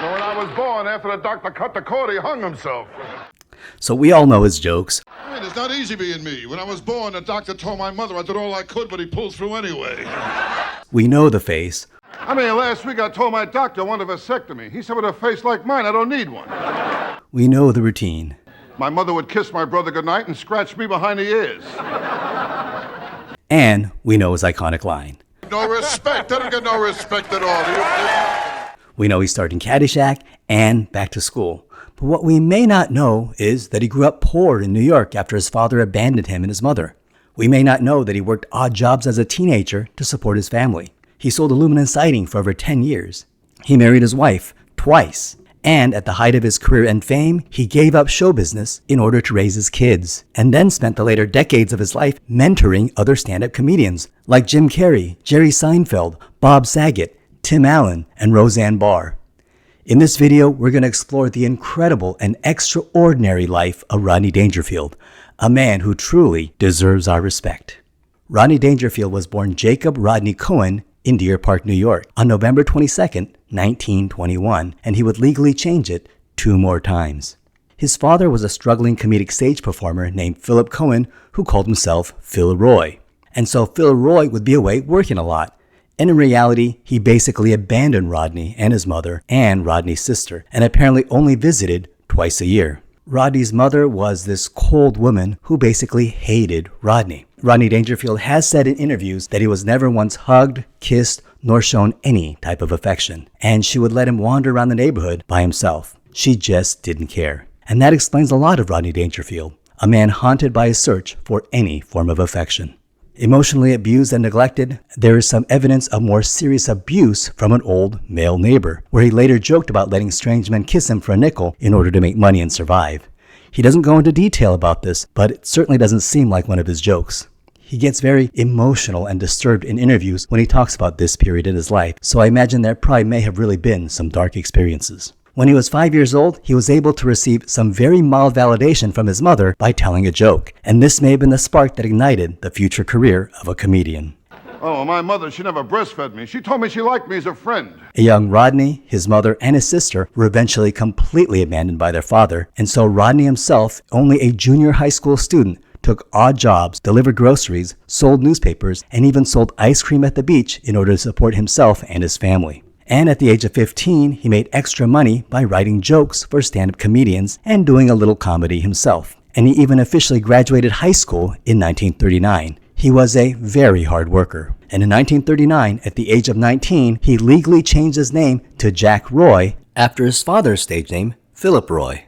Well, when I was born, after the doctor cut the cord, he hung himself. So we all know his jokes. I mean, it's not easy being me. When I was born, the doctor told my mother I did all I could, but he pulled through anyway. We know the face. I mean, last week I told my doctor I want a vasectomy. He said with a face like mine, I don't need one. We know the routine. My mother would kiss my brother goodnight and scratch me behind the ears. And we know his iconic line. No respect. I don't get no respect at all. We know he starred in Caddyshack and Back to School. But what we may not know is that he grew up poor in New York after his father abandoned him and his mother. We may not know that he worked odd jobs as a teenager to support his family. He sold aluminum siding for over 10 years. He married his wife twice. And at the height of his career and fame, he gave up show business in order to raise his kids, and then spent the later decades of his life mentoring other stand-up comedians like Jim Carrey, Jerry Seinfeld, Bob Saget, Tim Allen, and Roseanne Barr. In this video, we're going to explore the incredible and extraordinary life of Rodney Dangerfield, a man who truly deserves our respect. Rodney Dangerfield was born Jacob Rodney Cohen in Deer Park, New York, on November 22nd, 1921, and he would legally change it 2 more times. His father was a struggling comedic stage performer named Philip Cohen, who called himself Phil Roy. And so Phil Roy would be away working a lot. And in reality, he basically abandoned Rodney and his mother and Rodney's sister, and apparently only visited twice a year. Rodney's mother was this cold woman who basically hated Rodney. Rodney Dangerfield has said in interviews that he was never once hugged, kissed, nor shown any type of affection, and she would let him wander around the neighborhood by himself. She just didn't care. And that explains a lot of Rodney Dangerfield, a man haunted by his search for any form of affection. Emotionally abused and neglected, there is some evidence of more serious abuse from an old male neighbor, where he later joked about letting strange men kiss him for a nickel in order to make money and survive. He doesn't go into detail about this, but it certainly doesn't seem like one of his jokes. He gets very emotional and disturbed in interviews when he talks about this period in his life, so I imagine there probably may have really been some dark experiences. When he was 5 years old, he was able to receive some very mild validation from his mother by telling a joke, and this may have been the spark that ignited the future career of a comedian. Oh, my mother, she never breastfed me. She told me she liked me as a friend. A young Rodney, his mother, and his sister were eventually completely abandoned by their father, and so Rodney himself, only a junior high school student, took odd jobs, delivered groceries, sold newspapers, and even sold ice cream at the beach in order to support himself and his family. And at the age of 15, he made extra money by writing jokes for stand-up comedians and doing a little comedy himself. And he even officially graduated high school in 1939. He was a very hard worker. And in 1939, at the age of 19, he legally changed his name to Jack Roy after his father's stage name, Philip Roy.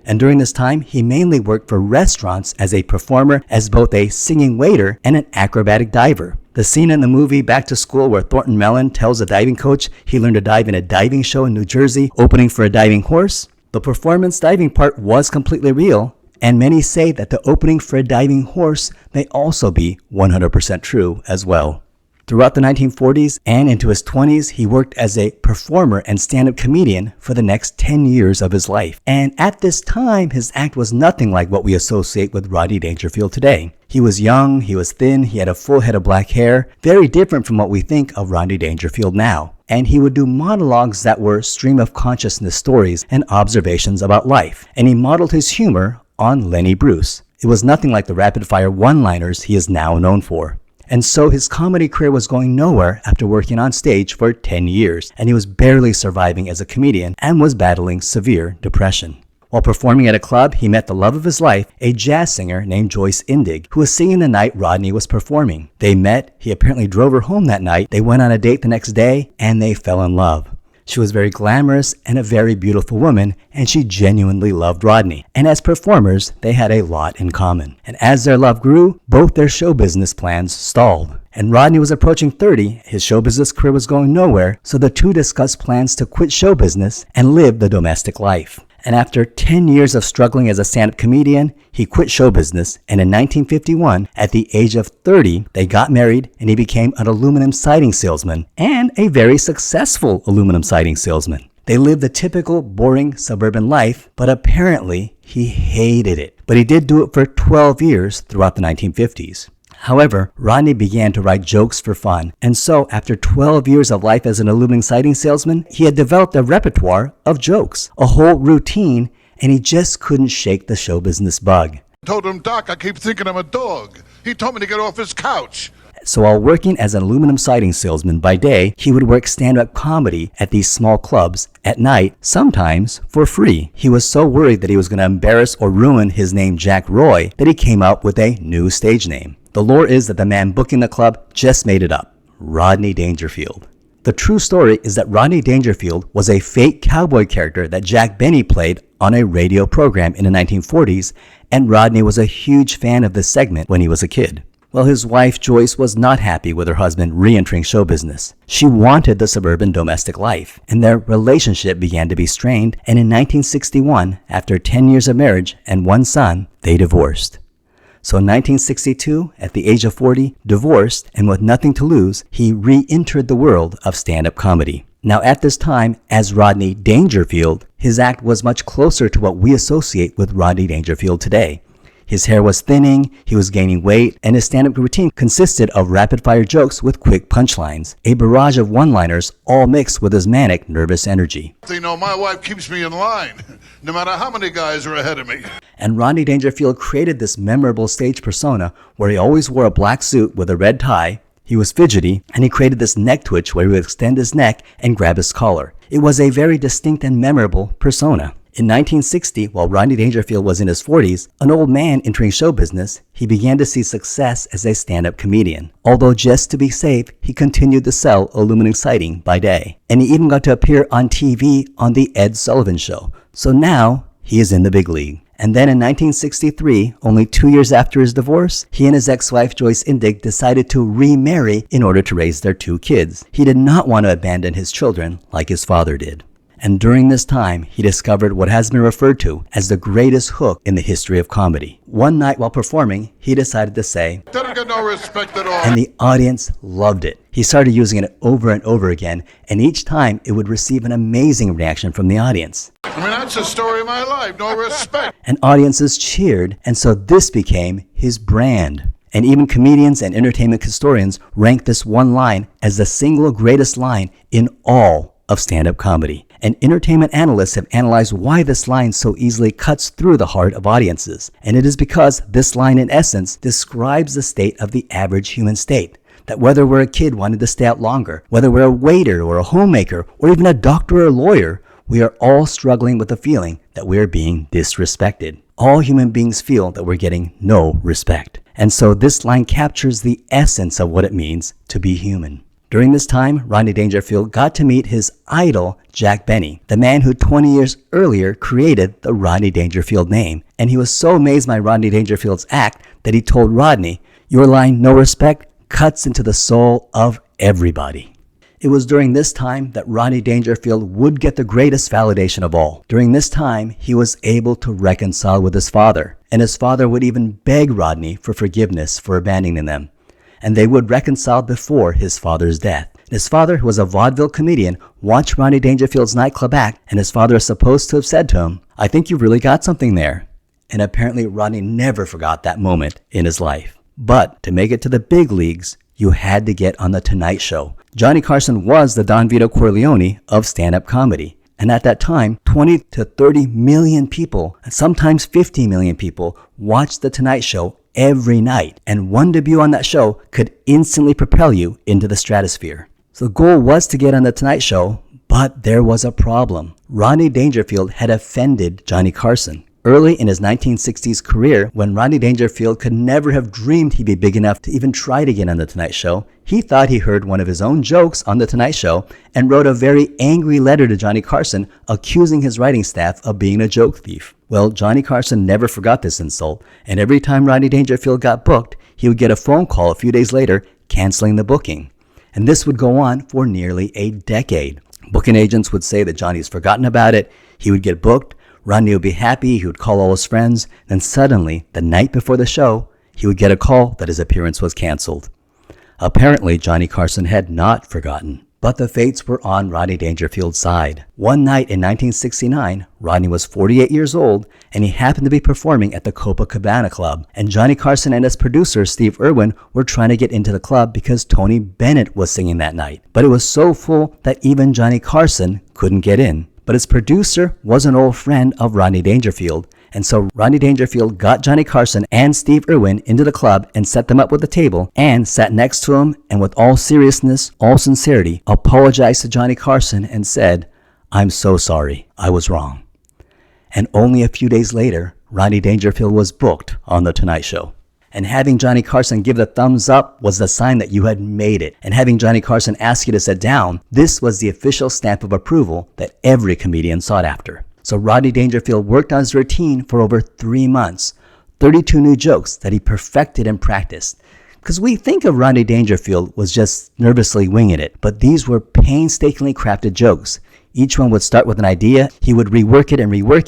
And during this time, he mainly worked for restaurants as a performer, as both a singing waiter and an acrobatic diver. The scene in the movie Back to School where Thornton Mellon tells a diving coach he learned to dive in a diving show in New Jersey, opening for a diving horse, the performance diving part was completely real, and many say that the opening for a diving horse may also be 100% true as well. Throughout the 1940s and into his 20s, he worked as a performer and stand-up comedian for the next 10 years of his life. And at this time, his act was nothing like what we associate with Rodney Dangerfield today. He was young, he was thin, he had a full head of black hair, very different from what we think of Rodney Dangerfield now. And he would do monologues that were stream of consciousness stories and observations about life. And he modeled his humor on Lenny Bruce. It was nothing like the rapid-fire one-liners he is now known for. And so his comedy career was going nowhere after working on stage for 10 years, and he was barely surviving as a comedian and was battling severe depression. While performing at a club, he met the love of his life, a jazz singer named Joyce Indig, who was singing the night Rodney was performing. They met, he apparently drove her home that night, they went on a date the next day, and they fell in love. She was very glamorous and a very beautiful woman, and she genuinely loved Rodney. And as performers, they had a lot in common. And as their love grew, both their show business plans stalled. And Rodney was approaching 30, his show business career was going nowhere, so the two discussed plans to quit show business and live the domestic life. And after 10 years of struggling as a stand-up comedian, he quit show business, and in 1951, at the age of 30, they got married and he became an aluminum siding salesman, and a very successful aluminum siding salesman. They lived the typical boring suburban life, but apparently he hated it. But he did do it for 12 years throughout the 1950s. However, Rodney began to write jokes for fun, and so after 12 years of life as an aluminum siding salesman, he had developed a repertoire of jokes, a whole routine, and he just couldn't shake the show business bug. I told him, Doc, I keep thinking I'm a dog. He told me to get off his couch. So while working as an aluminum siding salesman by day, he would work stand-up comedy at these small clubs at night, sometimes for free. He was so worried that he was going to embarrass or ruin his name Jack Roy that he came up with a new stage name. The lore is that the man booking the club just made it up, Rodney Dangerfield. The true story is that Rodney Dangerfield was a fake cowboy character that Jack Benny played on a radio program in the 1940s, and Rodney was a huge fan of this segment when he was a kid. Well, his wife Joyce was not happy with her husband re-entering show business. She wanted the suburban domestic life, and their relationship began to be strained, and in 1961, after 10 years of marriage and one son, they divorced. So in 1962, at the age of 40, divorced, and with nothing to lose, he re-entered the world of stand-up comedy. Now at this time, as Rodney Dangerfield, his act was much closer to what we associate with Rodney Dangerfield today. His hair was thinning, he was gaining weight, and his stand-up routine consisted of rapid-fire jokes with quick punchlines, a barrage of one-liners, all mixed with his manic, nervous energy. You know, my wife keeps me in line, no matter how many guys are ahead of me. And Rodney Dangerfield created this memorable stage persona where he always wore a black suit with a red tie, he was fidgety, and he created this neck twitch where he would extend his neck and grab his collar. It was a very distinct and memorable persona. In 1960, while Rodney Dangerfield was in his 40s, an old man entering show business, he began to see success as a stand-up comedian. Although just to be safe, he continued to sell aluminum siding by day. And he even got to appear on TV on The Ed Sullivan Show. So now, he is in the big league. And then in 1963, only 2 years after his divorce, he and his ex-wife Joyce Indig decided to remarry in order to raise their 2 kids. He did not want to abandon his children like his father did. And during this time, he discovered what has been referred to as the greatest hook in the history of comedy. One night while performing, he decided to say, "Didn't get no respect at all." And the audience loved it. He started using it over and over again, and each time it would receive an amazing reaction from the audience. I mean, that's the story of my life, no respect. And audiences cheered, and so this became his brand. And even comedians and entertainment historians rank this one line as the single greatest line in all of stand-up comedy. And entertainment analysts have analyzed why this line so easily cuts through the heart of audiences. And it is because this line, in essence, describes the state of the average human state. That whether we're a kid wanting to stay out longer, whether we're a waiter or a homemaker, or even a doctor or a lawyer, we are all struggling with the feeling that we are being disrespected. All human beings feel that we're getting no respect. And so this line captures the essence of what it means to be human. During this time, Rodney Dangerfield got to meet his idol, Jack Benny, the man who 20 years earlier created the Rodney Dangerfield name. And he was so amazed by Rodney Dangerfield's act that he told Rodney, "Your line, no respect, cuts into the soul of everybody." It was during this time that Rodney Dangerfield would get the greatest validation of all. During this time, he was able to reconcile with his father, and his father would even beg Rodney for forgiveness for abandoning them. And they would reconcile before his father's death. His father, who was a vaudeville comedian, watched Rodney Dangerfield's nightclub act, and his father is supposed to have said to him, "I think you've really got something there." And apparently Rodney never forgot that moment in his life. But to make it to the big leagues, you had to get on The Tonight Show. Johnny Carson was the Don Vito Corleone of stand-up comedy. And at that time, 20 to 30 million people, and sometimes 50 million people, watched The Tonight Show every night, and one debut on that show could instantly propel you into the stratosphere. So the goal was to get on The Tonight Show, but there was a problem. Rodney Dangerfield had offended Johnny Carson. Early in his 1960s career, when Rodney Dangerfield could never have dreamed he'd be big enough to even try to get on The Tonight Show, he thought he heard one of his own jokes on The Tonight Show and wrote a very angry letter to Johnny Carson accusing his writing staff of being a joke thief. Well, Johnny Carson never forgot this insult, and every time Rodney Dangerfield got booked, he would get a phone call a few days later canceling the booking. And this would go on for nearly a decade. Booking agents would say that Johnny's forgotten about it, he would get booked, Rodney would be happy, he would call all his friends, then suddenly, the night before the show, he would get a call that his appearance was canceled. Apparently, Johnny Carson had not forgotten. But the fates were on Rodney Dangerfield's side. One night in 1969, Rodney was 48 years old, and he happened to be performing at the Copacabana Club. And Johnny Carson and his producer, Steve Irwin, were trying to get into the club because Tony Bennett was singing that night. But it was so full that even Johnny Carson couldn't get in. But his producer was an old friend of Rodney Dangerfield, and so Rodney Dangerfield got Johnny Carson and Steve Irwin into the club and set them up with a table and sat next to him and with all seriousness, all sincerity, apologized to Johnny Carson and said, "I'm so sorry, I was wrong." And only a few days later, Rodney Dangerfield was booked on The Tonight Show. And having Johnny Carson give the thumbs up was the sign that you had made it. And having Johnny Carson ask you to sit down, this was the official stamp of approval that every comedian sought after. So Rodney Dangerfield worked on his routine for over 3 months, 32 new jokes that he perfected and practiced. Because we think of Rodney Dangerfield was just nervously winging it, but these were painstakingly crafted jokes. Each one would start with an idea, he would rework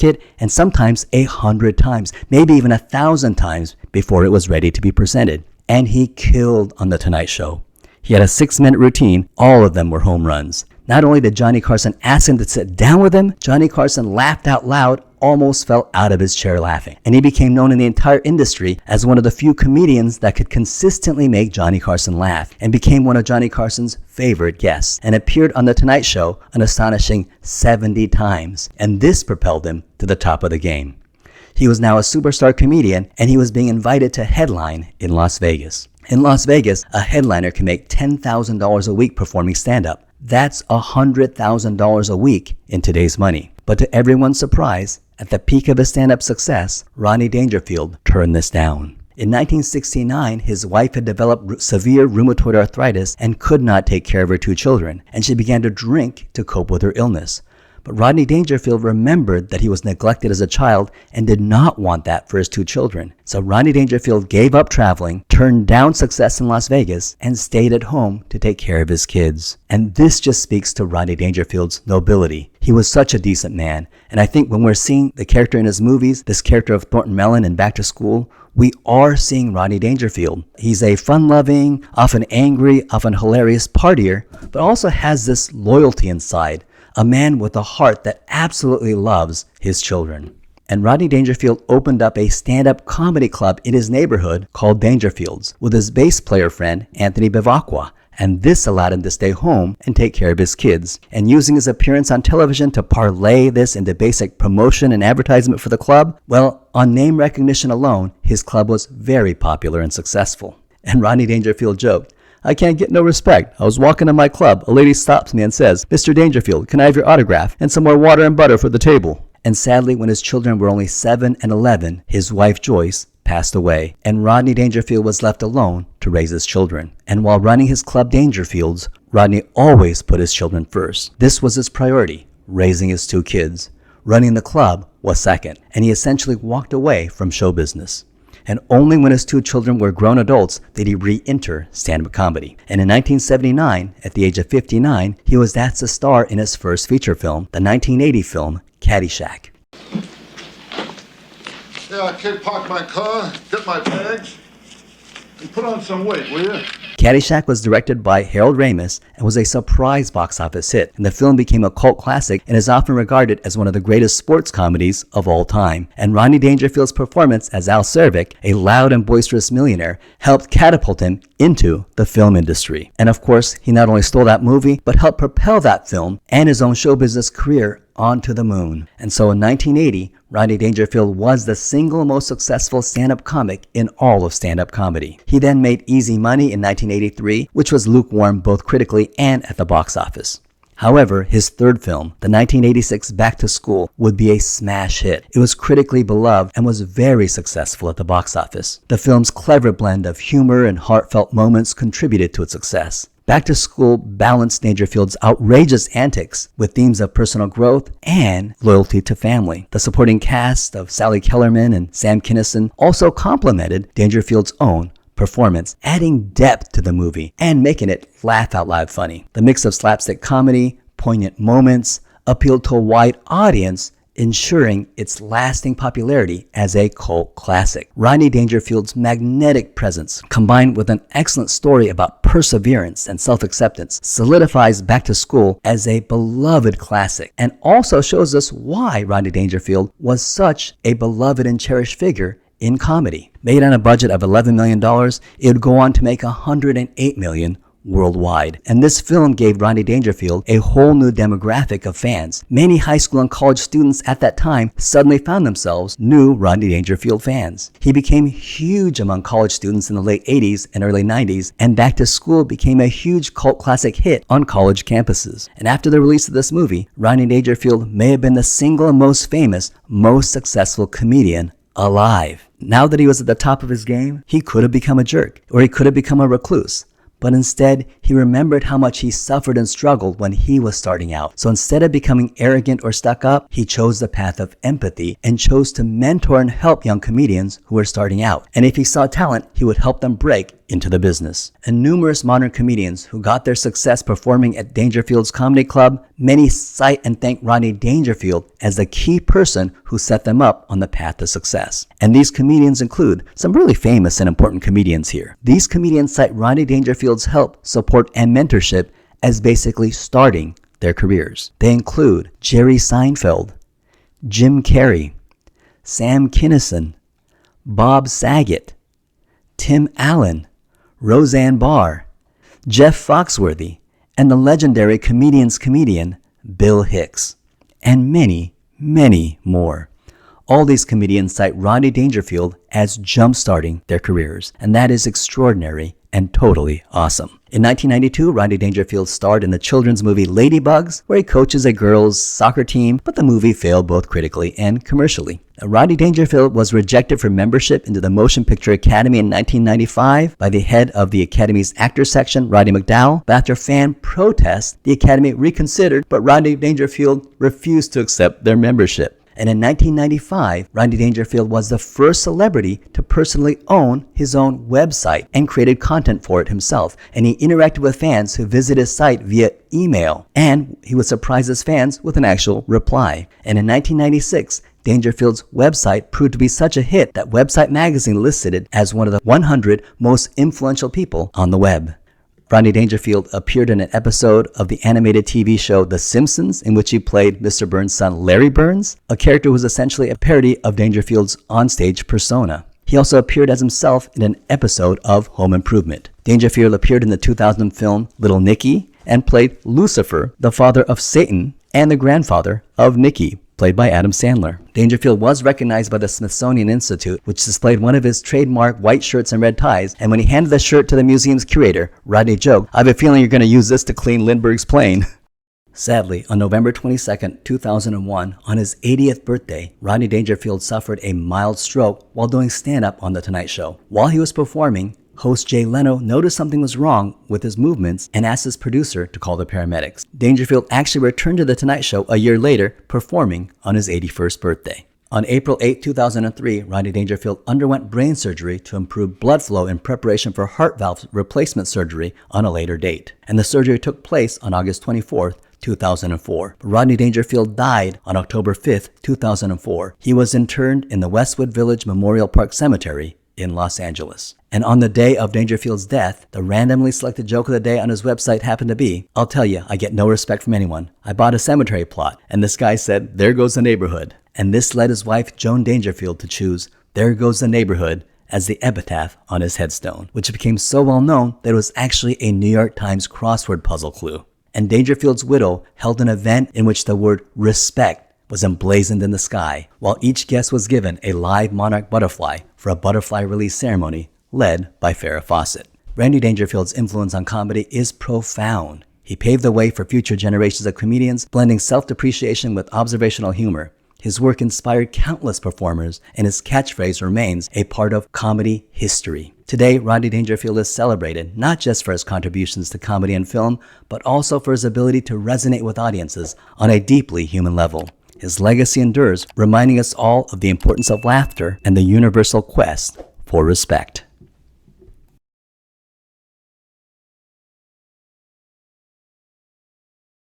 it, and sometimes 100 times, maybe even 1,000 times before it was ready to be presented. And he killed on The Tonight Show. He had a 6-minute routine, all of them were home runs. Not only did Johnny Carson ask him to sit down with him, Johnny Carson laughed out loud, almost fell out of his chair laughing. And he became known in the entire industry as one of the few comedians that could consistently make Johnny Carson laugh, and became one of Johnny Carson's favorite guests, and appeared on The Tonight Show an astonishing 70 times. And this propelled him to the top of the game. He was now a superstar comedian, and he was being invited to headline in Las Vegas. In Las Vegas, a headliner can make $10,000 a week performing stand-up. That's $100,000 a week in today's money. But to everyone's surprise, at the peak of his stand-up success, Rodney Dangerfield turned this down. In 1969, his wife had developed severe rheumatoid arthritis and could not take care of her 2 children, and she began to drink to cope with her illness. But Rodney Dangerfield remembered that he was neglected as a child and did not want that for his 2 children. So Rodney Dangerfield gave up traveling, turned down success in Las Vegas, and stayed at home to take care of his kids. And this just speaks to Rodney Dangerfield's nobility. He was such a decent man. And I think when we're seeing the character in his movies, this character of Thornton Mellon in Back to School, we are seeing Rodney Dangerfield. He's a fun-loving, often angry, often hilarious partier, but also has this loyalty inside. A man with a heart that absolutely loves his children. And Rodney Dangerfield opened up a stand-up comedy club in his neighborhood called Dangerfield's with his bass player friend Anthony Bevacqua. And this allowed him to stay home and take care of his kids. And using his appearance on television to parlay this into basic promotion and advertisement for the club, well, on name recognition alone, his club was very popular and successful. And Rodney Dangerfield joked, "I can't get no respect. I was walking to my club. A lady stops me and says, 'Mr. Dangerfield, can I have your autograph and some more water and butter for the table?'" And sadly, when his children were only 7 and 11, his wife Joyce passed away, and Rodney Dangerfield was left alone to raise his children. And while running his club Dangerfields, Rodney always put his children first. This was his priority, raising his 2 kids. Running the club was second, and he essentially walked away from show business. And only when his 2 children were grown adults did he re-enter stand-up comedy. And in 1979, at the age of 59, he was asked to star in his first feature film, the 1980 film Caddyshack. Yeah, kid, park my car, get my bags, and put on some weight, will you? Caddyshack was directed by Harold Ramis and was a surprise box office hit, and the film became a cult classic and is often regarded as one of the greatest sports comedies of all time. And Rodney Dangerfield's performance as Al Cervic, a loud and boisterous millionaire, helped catapult him into the film industry. And of course, he not only stole that movie, but helped propel that film and his own show business career onto the moon. And so in 1980, Rodney Dangerfield was the single most successful stand-up comic in all of stand-up comedy. He then made Easy Money in 1983, which was lukewarm both critically and at the box office. However, his third film, the 1986 Back to School, would be a smash hit. It was critically beloved and was very successful at the box office. The film's clever blend of humor and heartfelt moments contributed to its success. Back to School balanced Dangerfield's outrageous antics with themes of personal growth and loyalty to family. The supporting cast of Sally Kellerman and Sam Kinison also complemented Dangerfield's own performance, adding depth to the movie and making it laugh out loud funny. The mix of slapstick comedy, poignant moments, appealed to a wide audience ensuring its lasting popularity as a cult classic. Rodney Dangerfield's magnetic presence, combined with an excellent story about perseverance and self-acceptance, solidifies Back to School as a beloved classic, and also shows us why Rodney Dangerfield was such a beloved and cherished figure in comedy. Made on a budget of $11 million, it would go on to make $108 million worldwide. And this film gave Rodney Dangerfield a whole new demographic of fans. Many high school and college students at that time suddenly found themselves new Rodney Dangerfield fans. He became huge among college students in the late 80s and early 90s, and Back to School became a huge cult classic hit on college campuses. And after the release of this movie, Rodney Dangerfield may have been the single most famous, most successful comedian alive. Now that he was at the top of his game, he could have become a jerk, or he could have become a recluse. But instead, he remembered how much he suffered and struggled when he was starting out. So instead of becoming arrogant or stuck up, he chose the path of empathy and chose to mentor and help young comedians who were starting out. And if he saw talent, he would help them break into the business. And numerous modern comedians who got their success performing at Dangerfield's comedy club, many cite and thank Rodney Dangerfield as the key person who set them up on the path to success. And these comedians include some really famous and important comedians here. These comedians cite Rodney Dangerfield's help, support, and mentorship as basically starting their careers. They include Jerry Seinfeld, Jim Carrey, Sam Kinison, Bob Saget, Tim Allen, Roseanne Barr, Jeff Foxworthy, and the legendary comedian's comedian, Bill Hicks, and many, many more. All these comedians cite Rodney Dangerfield as jump-starting their careers, and that is extraordinary and totally awesome. In 1992, Rodney Dangerfield starred in the children's movie Ladybugs, where he coaches a girls' soccer team, but the movie failed both critically and commercially. Rodney Dangerfield was rejected for membership into the Motion Picture Academy in 1995 by the head of the Academy's actor section, Roddy McDowall. But after fan protests, the Academy reconsidered, but Rodney Dangerfield refused to accept their membership. And in 1995, Rodney Dangerfield was the first celebrity to personally own his own website and created content for it himself. And he interacted with fans who visited his site via email, and he would surprise his fans with an actual reply. And in 1996, Dangerfield's website proved to be such a hit that Website Magazine listed it as one of the 100 most influential people on the web. Rodney Dangerfield appeared in an episode of the animated TV show The Simpsons, in which he played Mr. Burns' son Larry Burns, a character who was essentially a parody of Dangerfield's onstage persona. He also appeared as himself in an episode of Home Improvement. Dangerfield appeared in the 2000 film Little Nicky and played Lucifer, the father of Satan and the grandfather of Nicky, played by Adam Sandler. Dangerfield was recognized by the Smithsonian Institute, which displayed one of his trademark white shirts and red ties, and when he handed the shirt to the museum's curator, Rodney joked, "I have a feeling you're going to use this to clean Lindbergh's plane." Sadly, on November 22, 2001, on his 80th birthday, Rodney Dangerfield suffered a mild stroke while doing stand-up on The Tonight Show. While he was performing, host Jay Leno noticed something was wrong with his movements and asked his producer to call the paramedics. Dangerfield actually returned to The Tonight Show a year later, performing on his 81st birthday. On April 8, 2003, Rodney Dangerfield underwent brain surgery to improve blood flow in preparation for heart valve replacement surgery on a later date. And the surgery took place on August 24, 2004. Rodney Dangerfield died on October 5, 2004. He was interred in the Westwood Village Memorial Park Cemetery in Los Angeles. And on the day of Dangerfield's death, the randomly selected joke of the day on his website happened to be, "I'll tell you, I get no respect from anyone. I bought a cemetery plot, and this guy said, 'There goes the neighborhood.'" And this led his wife, Joan Dangerfield, to choose "There goes the neighborhood" as the epitaph on his headstone, which became so well known that it was actually a New York Times crossword puzzle clue. And Dangerfield's widow held an event in which the word respect was emblazoned in the sky, while each guest was given a live monarch butterfly for a butterfly release ceremony led by Farrah Fawcett. Rodney Dangerfield's influence on comedy is profound. He paved the way for future generations of comedians, blending self-depreciation with observational humor. His work inspired countless performers, and his catchphrase remains a part of comedy history. Today, Rodney Dangerfield is celebrated not just for his contributions to comedy and film, but also for his ability to resonate with audiences on a deeply human level. His legacy endures, reminding us all of the importance of laughter and the universal quest for respect.